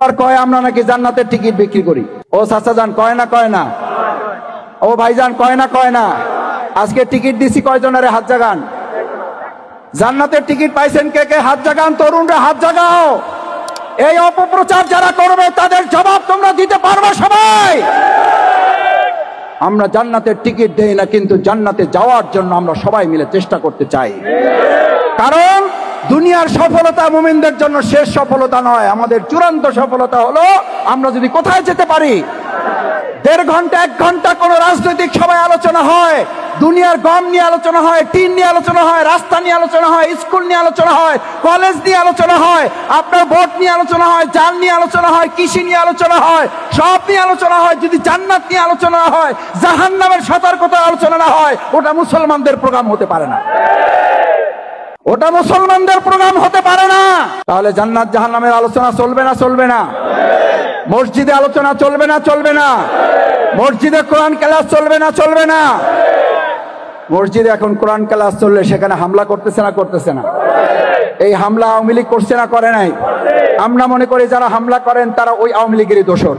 আর কয় আমরা নাকি জান্নাতের টিকিট বিক্রি করি। ও চাচা যান কয় না কয় না, ও ভাইজান কয় না কয় না। আজকে টিকিট দিছি কয়জনের হাত জাগান। জান্নাতের টিকিট পাইছেন কে কে হাত জাগান, তরুণরা হাত জাগাও। এই অপপ্রচার যারা করবে তাদের জবাব তোমরা দিতে পারবে সবাই। আমরা জান্নাতের টিকিট দেই না, কিন্তু জান্নাতে যাওয়ার জন্য আমরা সবাই মিলে চেষ্টা করতে চাই। কারণ দুনিয়ার সফলতা মুমিনদের জন্য শেষ সফলতা নয়, আমাদের চূড়ান্ত সফলতা হলো আমরা যদি কোথায় যেতে পারি। 1.5 ঘন্টা 1 ঘন্টা কোন রাজনৈতিক সভায় আলোচনা হয়, দুনিয়ার গম নিয়ে আলোচনা হয়, টিন নিয়ে আলোচনা হয়, রাস্তা নিয়ে আলোচনা হয়, স্কুল নিয়ে আলোচনা হয়, কলেজ নিয়ে আলোচনা হয়, আপনার ভোট নিয়ে আলোচনা হয়, জান নিয়ে আলোচনা হয়, কৃষি নিয়ে আলোচনা হয়, সব নিয়ে আলোচনা হয়। যদি জান্নাত নিয়ে আলোচনা হয়, জাহান্নামের সতর্কতা আলোচনা না হয়, ওটা মুসলমানদের প্রোগ্রাম হতে পারে না। ওটা মুসলমানদের প্রোগ্রাম হতে পারে না। তাহলে জান্নাত জাহান্নামের আলোচনা চলবে না চলবে না? মসজিদে আলোচনা চলবে না চলবে না? মসজিদে কোরআন ক্লাস চলবে না চলবে না? মসজিদে এখন কোরআন ক্লাস চললে সেখানে হামলা করতেছে না করতেছে না? এই হামলা আওয়ামী লীগ করছে না করে নাই? আমরা মনে করি যারা হামলা করেন তারা ওই আওয়ামী লীগেরই দোষর।